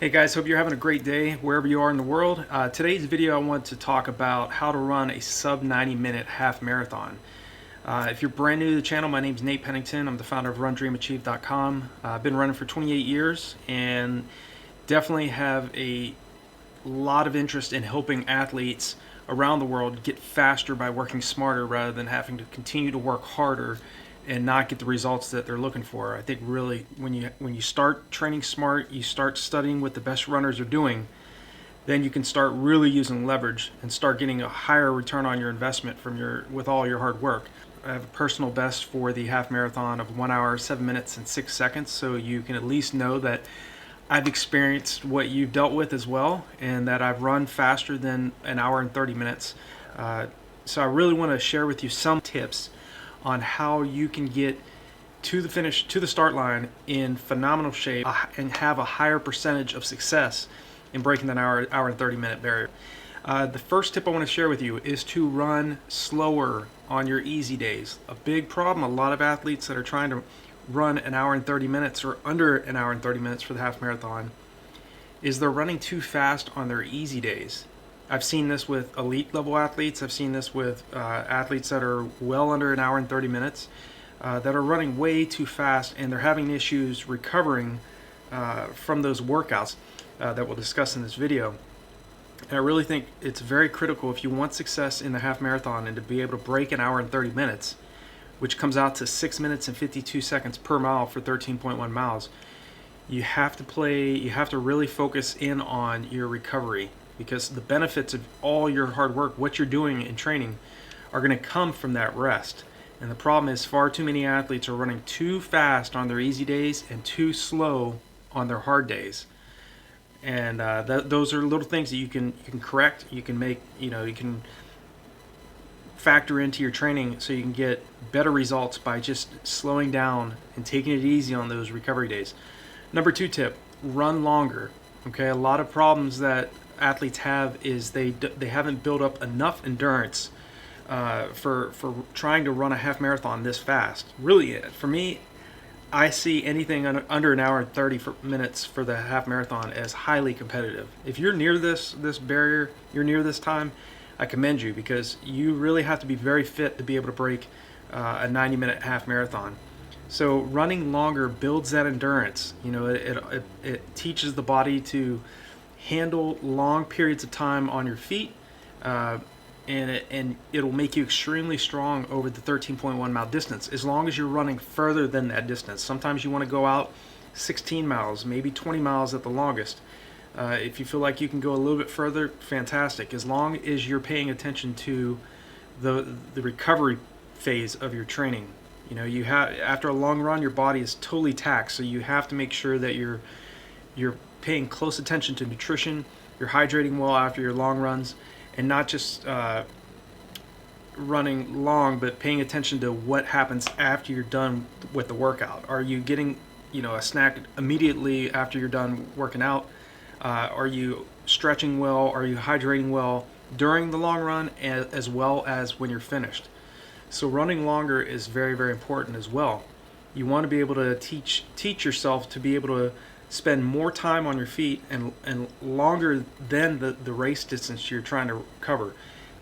Hey guys, hope you're having a great day wherever you are in the world. Today's video I want to talk about how to run a sub 90 minute half marathon. If you're brand new to the channel, my name is Nate Pennington. I'm the founder of RunDreamAchieve.com. I've been running for 28 years and definitely have a lot of interest in helping athletes around the world get faster by working smarter rather than having to continue to work harder and not get the results that they're looking for. I think really when you start training smart, you start studying what the best runners are doing, then you can start really using leverage and start getting a higher return on your investment with all your hard work. I have a personal best for the half marathon of 1 hour, 7 minutes, and 6 seconds, so you can at least know that I've experienced what you've dealt with as well, and that I've run faster than an hour and 30 minutes. So I really want to share with you some tips on how you can get to the finish, to the start line in phenomenal shape and have a higher percentage of success in breaking that hour and 30 minute barrier. The first tip I want to share with you is to run slower on your easy days. A big problem, a lot of athletes that are trying to run an hour and 30 minutes or under an hour and 30 minutes for the half marathon, is they're running too fast on their easy days. I've seen this with elite level athletes. I've seen this with athletes that are well under an hour and 30 minutes that are running way too fast, and they're having issues recovering from those workouts that we'll discuss in this video. And I really think it's very critical if you want success in the half marathon and to be able to break an hour and 30 minutes, which comes out to 6 minutes and 52 seconds per mile for 13.1 miles. You have to really focus in on your recovery, because the benefits of all your hard work, what you're doing in training, are going to come from that rest. And the problem is far too many athletes are running too fast on their easy days and too slow on their hard days. And those are little things that you can correct. You can make, you can factor into your training so you can get better results by just slowing down and taking it easy on those recovery days. Number 2 tip, run longer. Okay, a lot of problems that athletes have is they haven't built up enough endurance for trying to run a half marathon this fast. Really, for me, I see anything under an hour and 30 minutes for the half marathon as highly competitive. If you're near this barrier, you're near this time, I commend you, because you really have to be very fit to be able to break a 90-minute half marathon. So running longer builds that endurance. It teaches the body to handle long periods of time on your feet, and it'll make you extremely strong over the 13.1 mile distance, as long as you're running further than that distance. Sometimes you want to go out 16 miles, maybe 20 miles at the longest. If you feel like you can go a little bit further, fantastic, as long as you're paying attention to the recovery phase of your training. After a long run, your body is totally taxed, so you have to make sure that you're paying close attention to nutrition, you're hydrating well after your long runs, and not just running long, but paying attention to what happens after you're done with the workout. Are you getting a snack immediately after you're done working out? Are you stretching well? Are you hydrating well during the long run, as well as when you're finished? So running longer is very, very important as well. You want to be able to teach yourself to be able to spend more time on your feet and longer than the race distance you're trying to cover.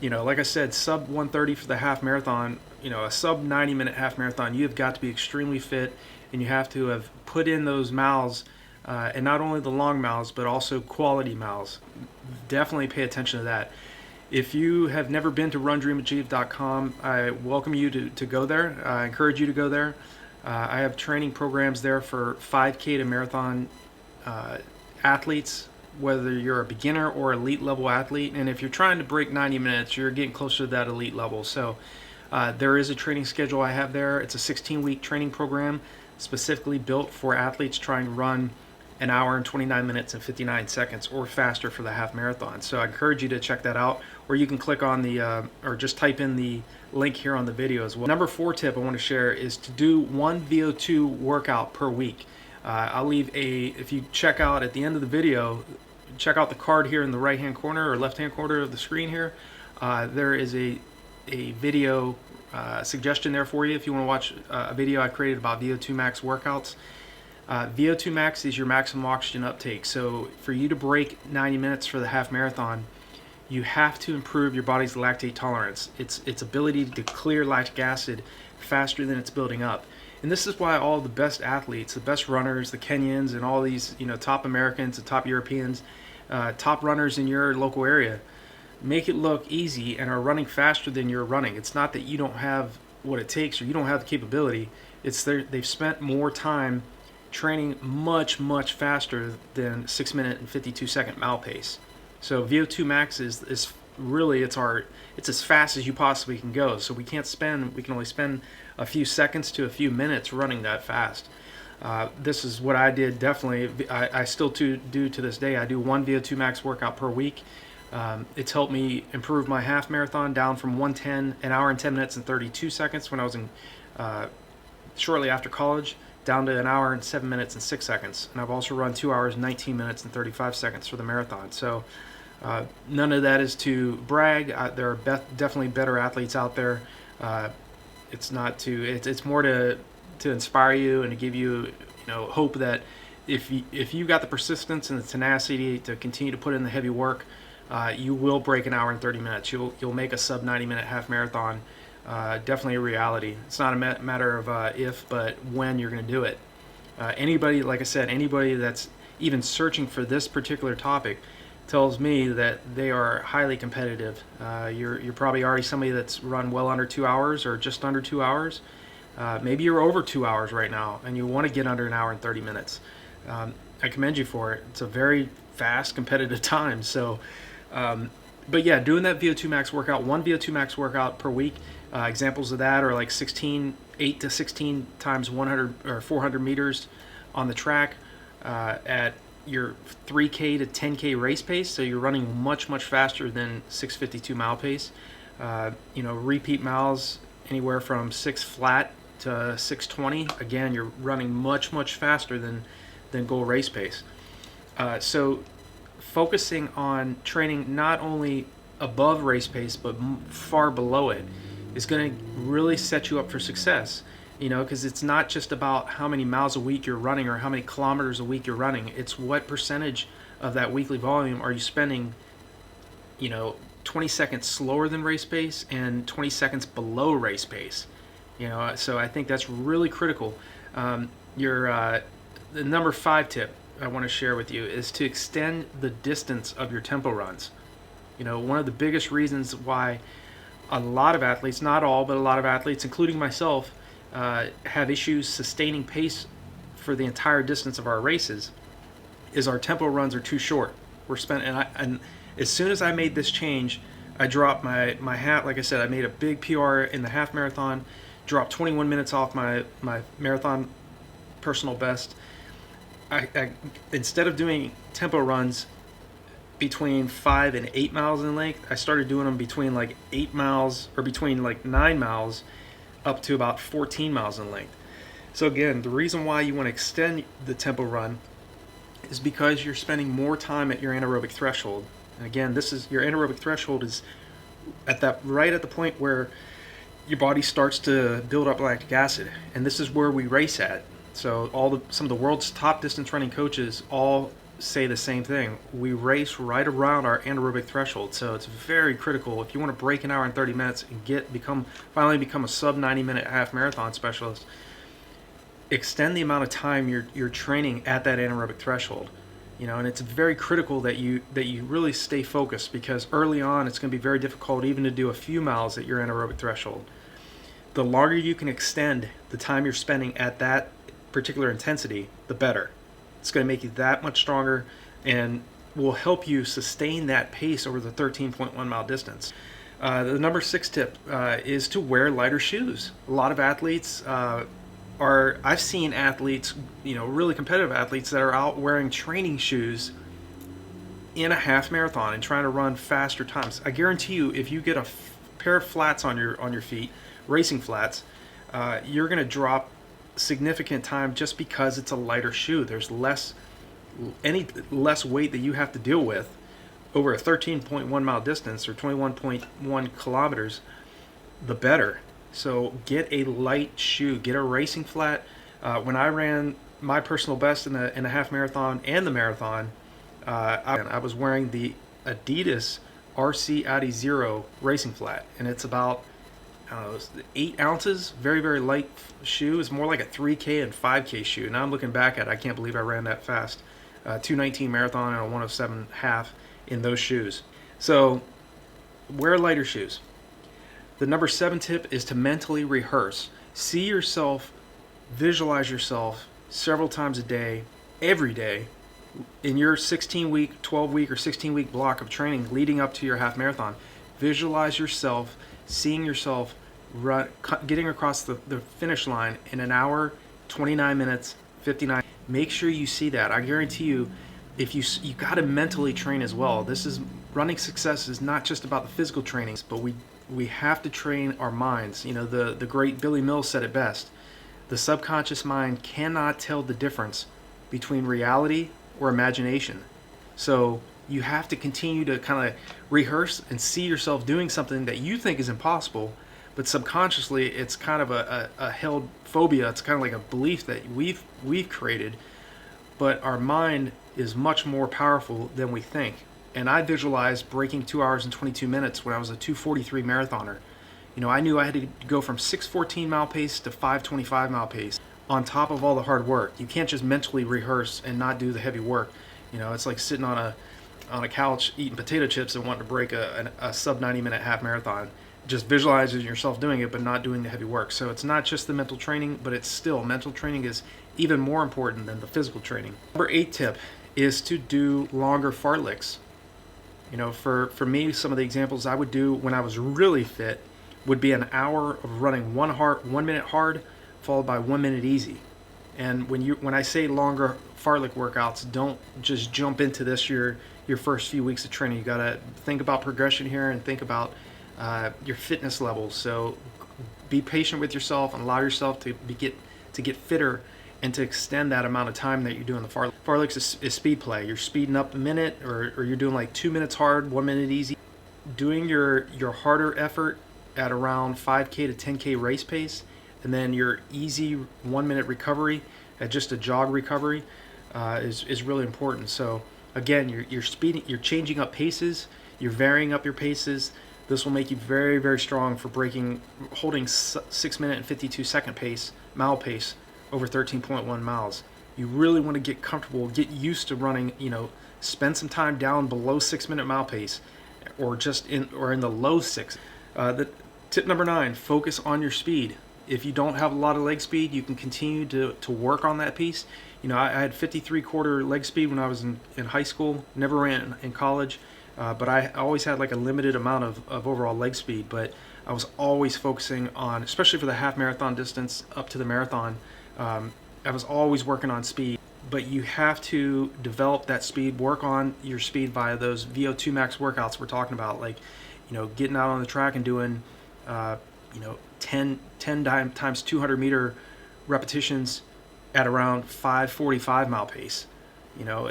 Like I said, sub 130 for the half marathon, a sub 90 minute half marathon, you've got to be extremely fit, and you have to have put in those miles, and not only the long miles, but also quality miles. Definitely pay attention to that. If you have never been to RunDreamAchieve.com, I welcome you to go there. I encourage you to go there. I have training programs there for 5K to marathon athletes, whether you're a beginner or elite level athlete. And if you're trying to break 90 minutes, you're getting closer to that elite level. So there is a training schedule I have there. It's a 16-week training program specifically built for athletes trying to run an hour and 29 minutes and 59 seconds or faster for the half marathon. So I encourage you to check that out, or you can click on or just type in the link here on the video as well. Number 4 tip I want to share is to do 1 VO2 workout per week. I'll leave if you check out at the end of the video, check out the card here in the right hand corner or left hand corner of the screen here. There is a video suggestion there for you if you want to watch a video I created about VO2 max workouts. VO2 max is your maximum oxygen uptake. So for you to break 90 minutes for the half marathon, you have to improve your body's lactate tolerance, its ability to clear lactic acid faster than it's building up. And this is why all the best athletes, the best runners, the Kenyans, and all these top Americans, the top Europeans, top runners in your local area, make it look easy and are running faster than you're running. It's not that you don't have what it takes or you don't have the capability. It's they've spent more time training much faster than 6 minute and 52-second mile pace. So VO2 max is really it's as fast as you possibly can go. So we can only spend a few seconds to a few minutes running that fast. This is what I did definitely. I still do to this day. I do one VO2 max workout per week. It's helped me improve my half marathon down from 1:10, an hour and 10 minutes and 32 seconds when I was in shortly after college, down to an hour and 7 minutes and 6 seconds. And I've also run 2 hours, 19 minutes and 35 seconds for the marathon. So none of that is to brag. There are definitely better athletes out there. It's more to inspire you and to give you hope that if you got the persistence and the tenacity to continue to put in the heavy work, you will break an hour and 30 minutes. You'll make a sub 90-minute half marathon. Definitely a reality. It's not a matter of if, but when you're going to do it. Anybody, like I said, anybody that's even searching for this particular topic tells me that they are highly competitive. You're probably already somebody that's run well under 2 hours or just under 2 hours. Maybe you're over 2 hours right now and you want to get under an hour and 30 minutes. I commend you for it. It's a very fast, competitive time. So, but yeah, doing that VO2 max workout, one VO2 max workout per week. Examples of that are like 8 to 16 times 100 or 400 meters on the track at your 3K to 10K race pace. So you're running much faster than 6:52 mile pace. Repeat miles anywhere from 6 flat to 6:20. Again, you're running much faster than goal race pace. So focusing on training not only above race pace but far below it is going to really set you up for success. Because it's not just about how many miles a week you're running or how many kilometers a week you're running. It's what percentage of that weekly volume are you spending 20 seconds slower than race pace and 20 seconds below race pace. So I think that's really critical. The number 5 tip I want to share with you is to extend the distance of your tempo runs. One of the biggest reasons why a lot of athletes, not all, but a lot of athletes, including myself, have issues sustaining pace for the entire distance of our races is our tempo runs are too short. And as soon as I made this change, I dropped my half. Like I said, I made a big PR in the half marathon, dropped 21 minutes off my marathon personal best. I instead of doing tempo runs between 5 and 8 miles in length, I started doing them between like 8 miles or between like 9 miles up to about 14 miles in length. So again, the reason why you want to extend the tempo run is because you're spending more time at your anaerobic threshold. And again, this is your anaerobic threshold is right at the point where your body starts to build up lactic acid, and this is where we race at. So some of the world's top distance running coaches all say the same thing. We race right around our anaerobic threshold. So it's very critical if you want to break an hour and 30 minutes and finally become a sub 90-minute half marathon specialist. Extend the amount of time you're training at that anaerobic threshold. And it's very critical that you really stay focused, because early on it's going to be very difficult even to do a few miles at your anaerobic threshold. The longer you can extend the time you're spending at that particular intensity, the better. It's going to make you that much stronger and will help you sustain that pace over the 13.1 mile distance. The number 6 tip is to wear lighter shoes. A lot of athletes I've seen athletes, really competitive athletes that are out wearing training shoes in a half marathon and trying to run faster times. I guarantee you, if you get a pair of flats on your feet, racing flats, you're going to drop significant time just because it's a lighter shoe. There's less weight that you have to deal with over a 13.1 mile distance or 21.1 kilometers, the better. So get a light shoe, get a racing flat. When I ran my personal best in a half marathon and the marathon, I was wearing the Adidas RC Addy Zero racing flat, and it's about, I don't know, it's 8 ounces, very, very light shoe. It's more like a 3K and 5K shoe. Now I'm looking back at it, I can't believe I ran that fast. 2:19 marathon and a 1:07 half in those shoes. So wear lighter shoes. The number 7 tip is to mentally rehearse. See yourself, visualize yourself several times a day, every day, in your 16-week, 12-week, or 16-week block of training leading up to your half marathon. Visualize yourself, seeing yourself getting across the finish line in an hour, 29 minutes, 59. Make sure you see that. I guarantee you, if you got to mentally train as well. Running success is not just about the physical trainings, but we have to train our minds. You know, the great Billy Mills said it best. The subconscious mind cannot tell the difference between reality or imagination. So you have to continue to kind of rehearse and see yourself doing something that you think is impossible, but subconsciously it's kind of a held phobia. It's kind of like a belief that we've created, but our mind is much more powerful than we think. And I visualized breaking 2 hours and 22 minutes when I was a 2:43 marathoner. You know, I knew I had to go from 6:14 mile pace to 5:25 mile pace on top of all the hard work. You can't just mentally rehearse and not do the heavy work. You know, it's like sitting on a couch eating potato chips and wanting to break a sub 90 minute half marathon. Just visualizing yourself doing it but not doing the heavy work. So it's not just the mental training, but it's still, mental training is even more important than the physical training. Number 8 tip is to do longer fartleks. You know, for me, some of the examples I would do when I was really fit would be an hour of running 1 minute hard followed by 1 minute easy. And when I say longer fartlek workouts, don't just jump into this your first few weeks of training. You gotta think about progression here and think about your fitness levels. So be patient with yourself and allow yourself to get fitter and to extend that amount of time that you're doing the fartlek. Fartleks is speed play. You're speeding up a minute, or you're doing like 2 minutes hard, 1 minute easy. Doing your harder effort at around 5K to 10K race pace, and then your easy 1 minute recovery at just a jog recovery is really important. So again, you're speeding, you're changing up paces, you're varying up your paces. This will make you very, very strong for holding 6 minute and 52 second mile pace over 13.1 miles. You really want to get comfortable, get used to running, you know, spend some time down below 6 minute mile pace, or in the low 6. The tip number 9, focus on your speed. If you don't have a lot of leg speed, you can continue to work on that piece. You know, I had 53/4 leg speed when I was in high school, never ran in college, but I always had like a limited amount of overall leg speed. But I was always focusing on, especially for the half marathon distance up to the marathon, I was always working on speed. But you have to develop that speed, work on your speed via those VO2 max workouts we're talking about, like, you know, getting out on the track and doing, you know, 10 times 200 meter repetitions at around 5:45 mile pace. You know,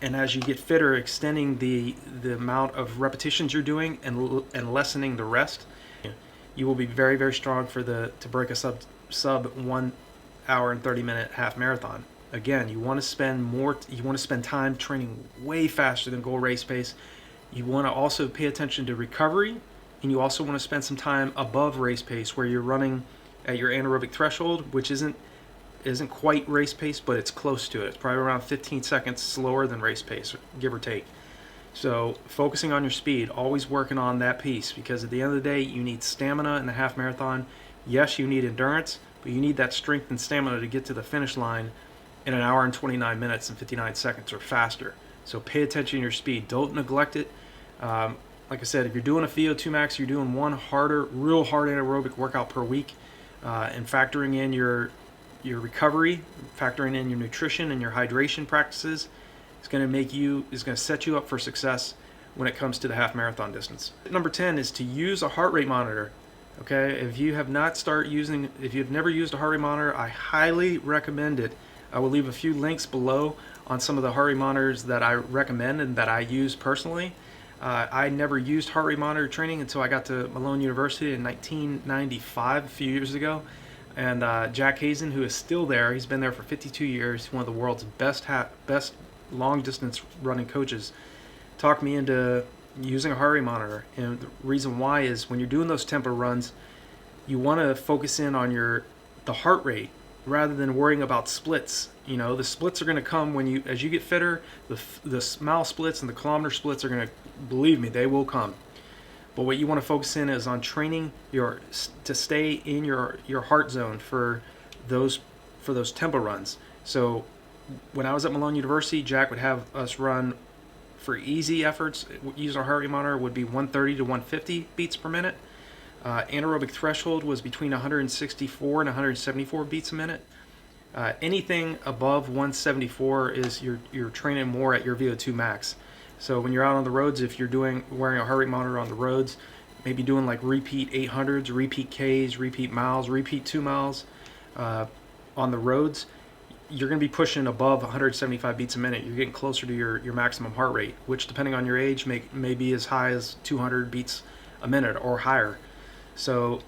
and as you get fitter, extending the amount of repetitions you're doing and lessening the rest, you will be very, very strong to break a sub 1 hour and 30 minute half marathon. Again, you want to spend time training way faster than goal race pace. You want to also pay attention to recovery, and you also want to spend some time above race pace where you're running at your anaerobic threshold, which isn't quite race pace, but it's close to it. It's probably around 15 seconds slower than race pace, give or take. So focusing on your speed, always working on that piece, because at the end of the day, you need stamina in the half marathon. Yes, you need endurance, but you need that strength and stamina to get to the finish line in an hour and 29 minutes and 59 seconds or faster. So pay attention to your speed. Don't neglect it. Like I said, if you're doing a VO2 max, you're doing one real hard anaerobic workout per week, and factoring in your recovery, factoring in your nutrition and your hydration practices, is going to set you up for success when it comes to the half marathon distance. Number 10 is to use a heart rate monitor. Okay, if you have never used a heart rate monitor, I highly recommend it. I will leave a few links below on some of the heart rate monitors that I recommend and that I use personally. I never used heart rate monitor training until I got to Malone University in 1995, a few years ago. And Jack Hazen, who is still there, he's been there for 52 years. He's one of the world's best long distance running coaches. Talked me into using a heart rate monitor, and the reason why is when you're doing those tempo runs, you want to focus in on the heart rate rather than worrying about splits. You know, the splits are going to come as you get fitter. The mile splits and the kilometer splits are going to, believe me, they will come. But what you want to focus in is on training to stay in your heart zone for those tempo runs. So when I was at Malone University, Jack would have us run for easy efforts. Using our heart rate monitor would be 130 to 150 beats per minute. Anaerobic threshold was between 164 and 174 beats a minute. Anything above 174 is you're training more at your VO2 max. So when you're out on the roads, if you're wearing a heart rate monitor on the roads, maybe doing like repeat 800s, repeat Ks, repeat miles, repeat 2 miles on the roads, you're going to be pushing above 175 beats a minute. You're getting closer to your maximum heart rate, which depending on your age may be as high as 200 beats a minute or higher. So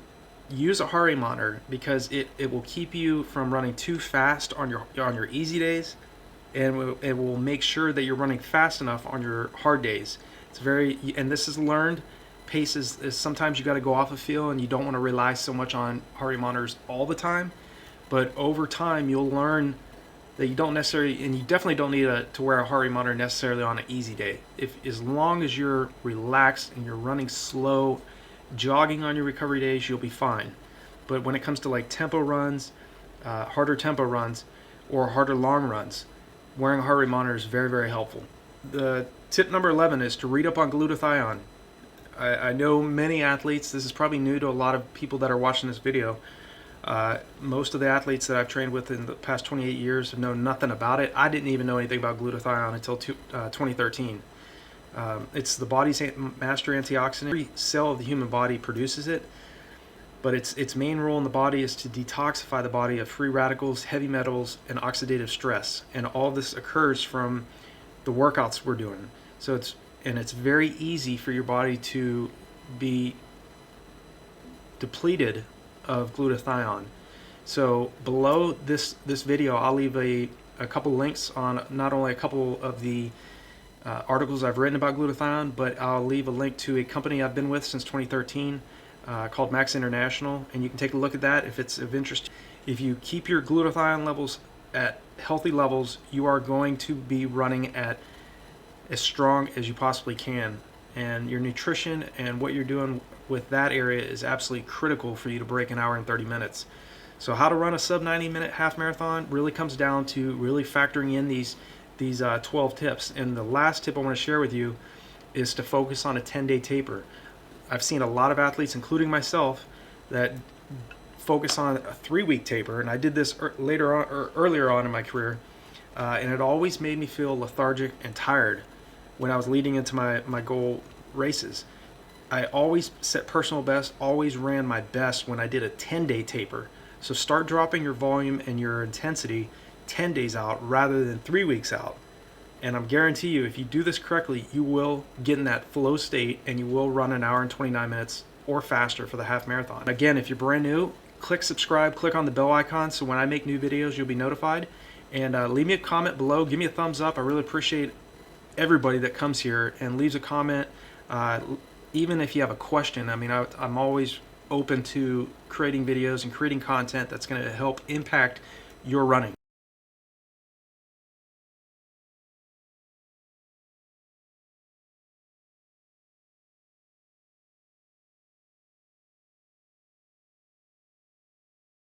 use a heart rate monitor because it will keep you from running too fast on your easy days, and it will make sure that you're running fast enough on your hard days. And this is learned. Pace is sometimes you got to go off a feel, and you don't want to rely so much on heart rate monitors all the time. But over time, you'll learn that you don't necessarily, and you definitely don't need to wear a heart rate monitor necessarily on an easy day. As long as you're relaxed and you're running slow, jogging on your recovery days, you'll be fine. But when it comes to like tempo runs, harder tempo runs, or harder long runs, wearing a heart rate monitor is very, very helpful. The tip number 11 is to read up on glutathione. I know many athletes, this is probably new to a lot of people that are watching this video. Most of the athletes that I've trained with in the past 28 years have known nothing about it. I didn't even know anything about glutathione until 2013. It's the body's master antioxidant. Every cell of the human body produces it, but its main role in the body is to detoxify the body of free radicals, heavy metals, and oxidative stress. And all this occurs from the workouts we're doing. So it's very easy for your body to be depleted of glutathione. So below this video, I'll leave a couple links on not only a couple of the articles I've written about glutathione, but I'll leave a link to a company I've been with since 2013 called Max International, and you can take a look at that if it's of interest. If you keep your glutathione levels at healthy levels, you are going to be running at as strong as you possibly can, and your nutrition and what you're doing with that area is absolutely critical for you to break an hour and 30 minutes. So how to run a sub 90 minute half marathon really comes down to really factoring in these 12 tips. And the last tip I want to share with you is to focus on a 10-day taper. I've seen a lot of athletes, including myself, that focus on a 3-week taper, and I did this earlier on in my career, and it always made me feel lethargic and tired when I was leading into my goal races. I always set personal best, always ran my best when I did a 10-day taper. So start dropping your volume and your intensity 10 days out rather than 3 weeks out. And I'm guarantee you, if you do this correctly, you will get in that flow state and you will run an hour and 29 minutes or faster for the half marathon. Again, if you're brand new, click subscribe, click on the bell icon so when I make new videos, you'll be notified. And leave me a comment below, give me a thumbs up. I really appreciate everybody that comes here and leaves a comment. Even if you have a question, I mean, I'm always open to creating videos and creating content that's going to help impact your running.